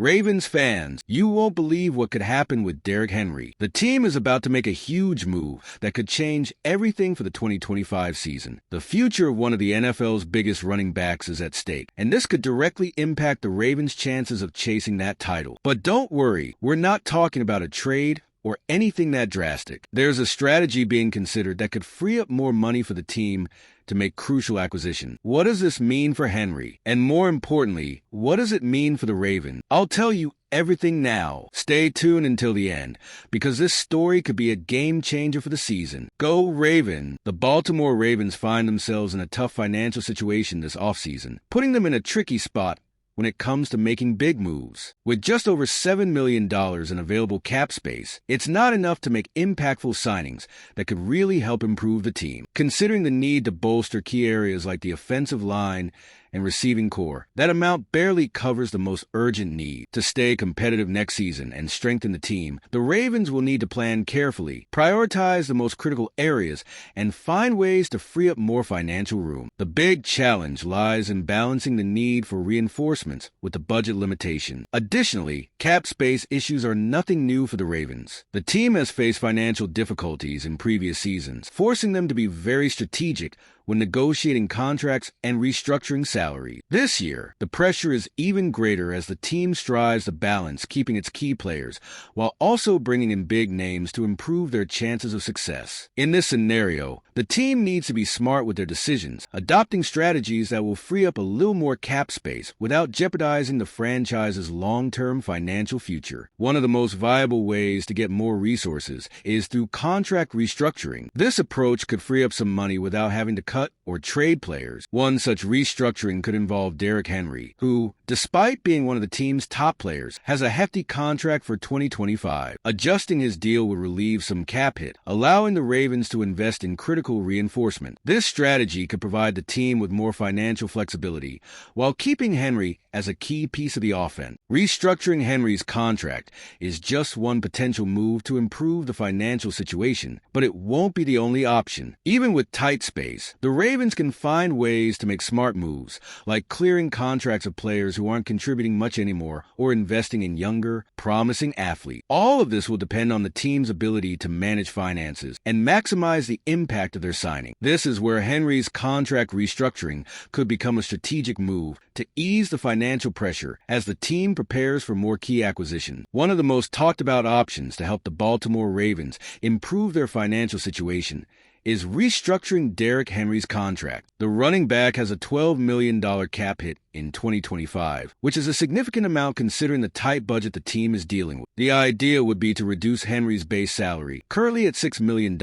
Ravens fans, you won't believe what could happen with Derrick Henry. The team is about to make a huge move that could change everything for the 2025 season. The future of one of the NFL's biggest running backs is at stake, and this could directly impact the Ravens' chances of chasing that title. But don't worry, we're not talking about a trade or anything that drastic. There's a strategy being considered that could free up more money for the team to make crucial acquisitions. What does this mean for Henry? And more importantly, what does it mean for the Ravens? I'll tell you everything now. Stay tuned until the end, because this story could be a game changer for the season. Go Raven! The Baltimore Ravens find themselves in a tough financial situation this offseason, putting them in a tricky spot when it comes to making big moves. With just over $7 million in available cap space, it's not enough to make impactful signings that could really help improve the team. Considering the need to bolster key areas like the offensive line and receiving core, that amount barely covers the most urgent need. To stay competitive next season and strengthen the team, the Ravens will need to plan carefully, prioritize the most critical areas, and find ways to free up more financial room. The big challenge lies in balancing the need for reinforcements with the budget limitation. Additionally, cap space issues are nothing new for the Ravens. The team has faced financial difficulties in previous seasons, forcing them to be very strategic when negotiating contracts and restructuring salary. This year, the pressure is even greater as the team strives to balance keeping its key players while also bringing in big names to improve their chances of success. In this scenario, the team needs to be smart with their decisions, adopting strategies that will free up a little more cap space without jeopardizing the franchise's long-term financial future. One of the most viable ways to get more resources is through contract restructuring. This approach could free up some money without having to cut or trade players. One such restructuring could involve Derrick Henry, who, despite being one of the team's top players, has a hefty contract for 2025. Adjusting his deal would relieve some cap hit, allowing the Ravens to invest in critical reinforcement. This strategy could provide the team with more financial flexibility while keeping Henry as a key piece of the offense. Restructuring Henry's contract is just one potential move to improve the financial situation, but it won't be the only option. Even with tight space, the Ravens can find ways to make smart moves, like clearing contracts of players who aren't contributing much anymore or investing in younger, promising athletes. All of this will depend on the team's ability to manage finances and maximize the impact of their signing. This is where Henry's contract restructuring could become a strategic move to ease the financial pressure as the team prepares for more key acquisitions. One of the most talked about options to help the Baltimore Ravens improve their financial situation is restructuring Derrick Henry's contract. The running back has a $12 million cap hit in 2025, which is a significant amount considering the tight budget the team is dealing with. The idea would be to reduce Henry's base salary, currently at $6 million,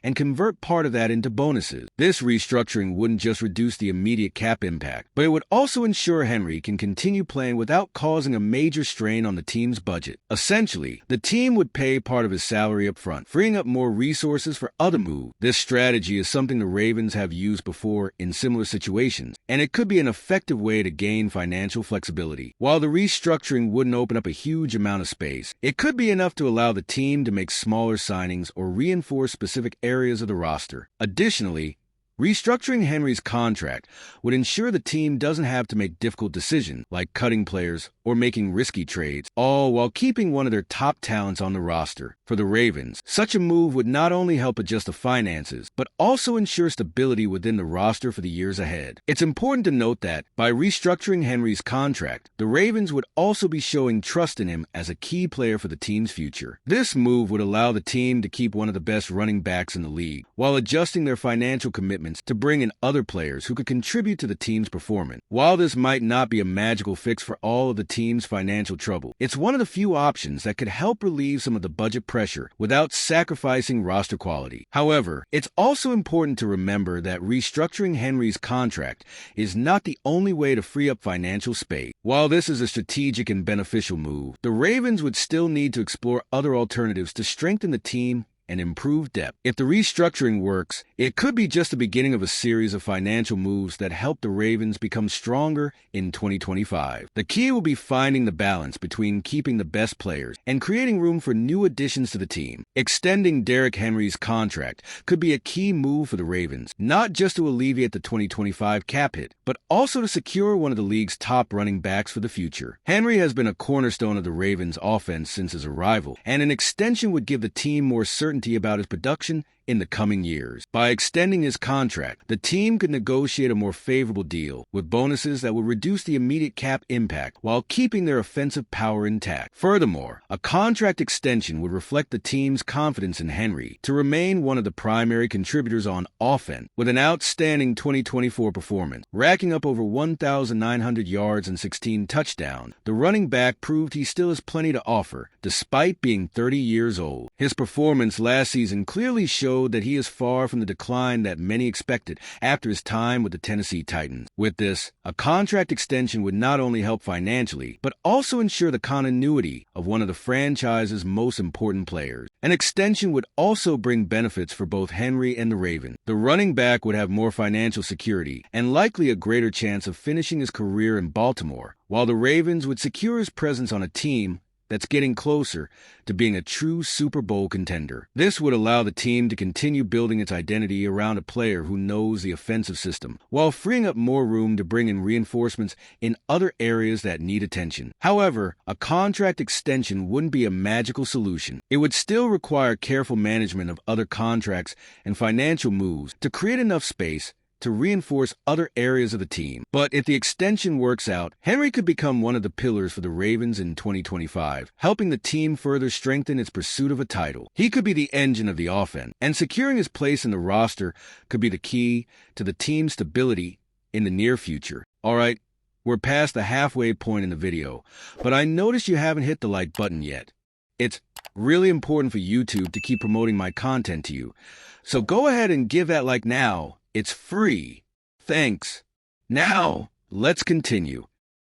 and convert part of that into bonuses. This restructuring wouldn't just reduce the immediate cap impact, but it would also ensure Henry can continue playing without causing a major strain on the team's budget. Essentially, the team would pay part of his salary up front, freeing up more resources for other moves. This strategy is something the Ravens have used before in similar situations, and it could be an effective way to gain financial flexibility. While the restructuring wouldn't open up a huge amount of space, it could be enough to allow the team to make smaller signings or reinforce specific areas of the roster. Additionally, restructuring Henry's contract would ensure the team doesn't have to make difficult decisions like cutting players or making risky trades, all while keeping one of their top talents on the roster. For the Ravens, such a move would not only help adjust the finances, but also ensure stability within the roster for the years ahead. It's important to note that by restructuring Henry's contract, the Ravens would also be showing trust in him as a key player for the team's future. This move would allow the team to keep one of the best running backs in the league, while adjusting their financial commitments to bring in other players who could contribute to the team's performance. While this might not be a magical fix for all of the team's financial trouble, it's one of the few options that could help relieve some of the budget pressure without sacrificing roster quality. However, it's also important to remember that restructuring Henry's contract is not the only way to free up financial space. While this is a strategic and beneficial move, the Ravens would still need to explore other alternatives to strengthen the team and improved depth. If the restructuring works, it could be just the beginning of a series of financial moves that help the Ravens become stronger in 2025. The key will be finding the balance between keeping the best players and creating room for new additions to the team. Extending Derrick Henry's contract could be a key move for the Ravens, not just to alleviate the 2025 cap hit, but also to secure one of the league's top running backs for the future. Henry has been a cornerstone of the Ravens' offense since his arrival, and an extension would give the team more certainty about his production in the coming years. By extending his contract, the team could negotiate a more favorable deal with bonuses that would reduce the immediate cap impact while keeping their offensive power intact. Furthermore, a contract extension would reflect the team's confidence in Henry to remain one of the primary contributors on offense. With an outstanding 2024 performance, racking up over 1,900 yards and 16 touchdowns, the running back proved he still has plenty to offer, despite being 30 years old. His performance last season clearly showed that he is far from the decline that many expected after his time with the Tennessee Titans. With this, a contract extension would not only help financially, but also ensure the continuity of one of the franchise's most important players. An extension would also bring benefits for both Henry and the Ravens. The running back would have more financial security and likely a greater chance of finishing his career in Baltimore, while the Ravens would secure his presence on a team that's getting closer to being a true Super Bowl contender. This would allow the team to continue building its identity around a player who knows the offensive system, while freeing up more room to bring in reinforcements in other areas that need attention. However, a contract extension wouldn't be a magical solution. It would still require careful management of other contracts and financial moves to create enough space to reinforce other areas of the team. But if the extension works out, Henry could become one of the pillars for the Ravens in 2025, helping the team further strengthen its pursuit of a title. He could be the engine of the offense, and securing his place in the roster could be the key to the team's stability in the near future. All right, we're past the halfway point in the video, but I noticed you haven't hit the like button yet. It's really important for YouTube to keep promoting my content to you, so go ahead and give that like now. It's free. Thanks. Now, let's continue.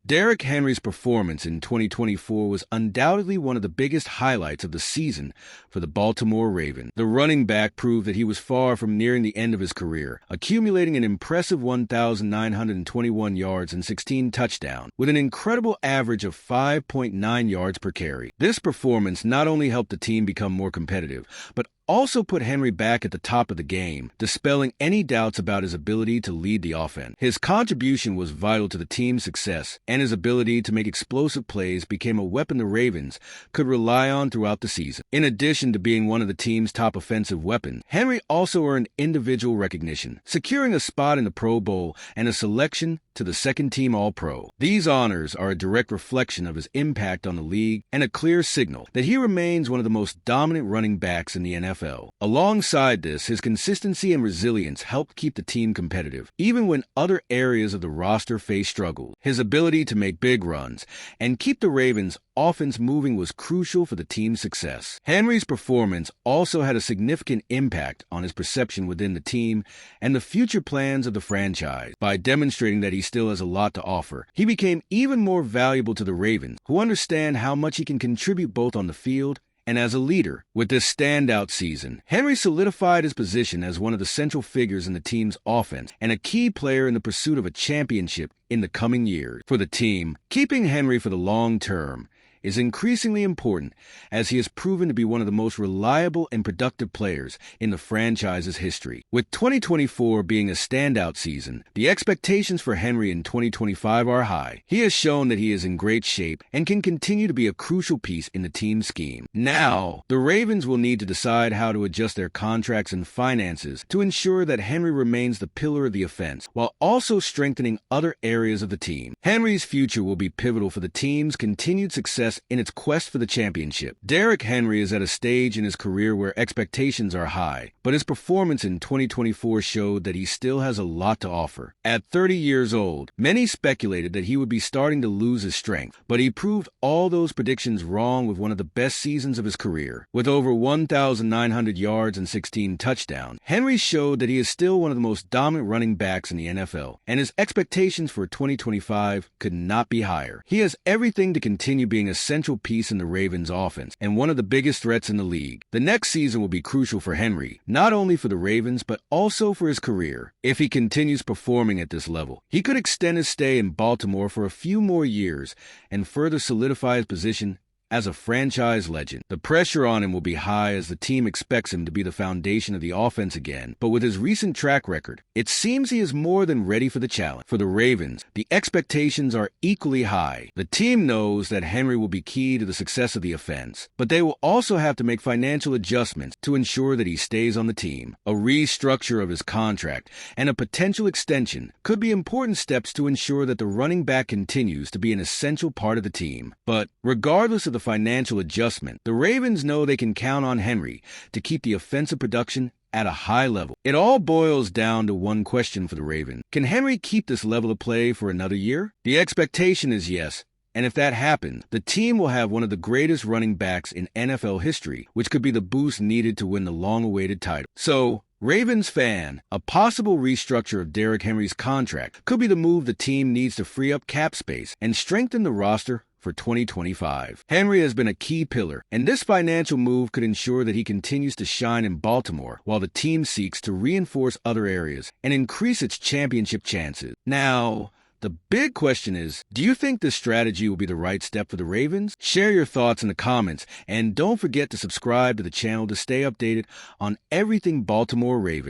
Derrick Henry's performance in 2024 was undoubtedly one of the biggest highlights of the season for the Baltimore Ravens. The running back proved that he was far from nearing the end of his career, accumulating an impressive 1,921 yards and 16 touchdowns, with an incredible average of 5.9 yards per carry. This performance not only helped the team become more competitive, but also put Henry back at the top of the game, dispelling any doubts about his ability to lead the offense. His contribution was vital to the team's success, and his ability to make explosive plays became a weapon the Ravens could rely on throughout the season. In addition to being one of the team's top offensive weapons, Henry also earned individual recognition, securing a spot in the Pro Bowl and a selection to the second-team All-Pro. These honors are a direct reflection of his impact on the league and a clear signal that he remains one of the most dominant running backs in the NFL. Alongside this, his consistency and resilience helped keep the team competitive, even when other areas of the roster faced struggles. His ability to make big runs and keep the Ravens' offense moving was crucial for the team's success. Henry's performance also had a significant impact on his perception within the team and the future plans of the franchise. By demonstrating that he still has a lot to offer, he became even more valuable to the Ravens, who understand how much he can contribute both on the field and as a leader. With this standout season, Henry solidified his position as one of the central figures in the team's offense and a key player in the pursuit of a championship in the coming years. For the team, keeping Henry for the long term is increasingly important, as he has proven to be one of the most reliable and productive players in the franchise's history. With 2024 being a standout season, the expectations for Henry in 2025 are high. He has shown that he is in great shape and can continue to be a crucial piece in the team's scheme. Now, the Ravens will need to decide how to adjust their contracts and finances to ensure that Henry remains the pillar of the offense, while also strengthening other areas of the team. Henry's future will be pivotal for the team's continued success in its quest for the championship. Derrick Henry is at a stage in his career where expectations are high, but his performance in 2024 showed that he still has a lot to offer. At 30 years old, many speculated that he would be starting to lose his strength, but he proved all those predictions wrong with one of the best seasons of his career. With over 1,900 yards and 16 touchdowns, Henry showed that he is still one of the most dominant running backs in the NFL, and his expectations for 2025 could not be higher. He has everything to continue being a central piece in the Ravens' offense and one of the biggest threats in the league. The next season will be crucial for Henry, not only for the Ravens, but also for his career. If he continues performing at this level, he could extend his stay in Baltimore for a few more years and further solidify his position as a franchise legend. The pressure on him will be high as the team expects him to be the foundation of the offense again, but with his recent track record, it seems he is more than ready for the challenge. For the Ravens, the expectations are equally high. The team knows that Henry will be key to the success of the offense, but they will also have to make financial adjustments to ensure that he stays on the team. A restructure of his contract and a potential extension could be important steps to ensure that the running back continues to be an essential part of the team. But regardless of the financial adjustment, the Ravens know they can count on Henry to keep the offensive production at a high level. It all boils down to one question for the Ravens. Can Henry keep this level of play for another year? The expectation is yes. And if that happens, the team will have one of the greatest running backs in NFL history, which could be the boost needed to win the long-awaited title. So, Ravens fan, a possible restructure of Derrick Henry's contract could be the move the team needs to free up cap space and strengthen the roster for 2025. Henry has been a key pillar, and this financial move could ensure that he continues to shine in Baltimore while the team seeks to reinforce other areas and increase its championship chances. Now, the big question is, do you think this strategy will be the right step for the Ravens? Share your thoughts in the comments, and don't forget to subscribe to the channel to stay updated on everything Baltimore Ravens.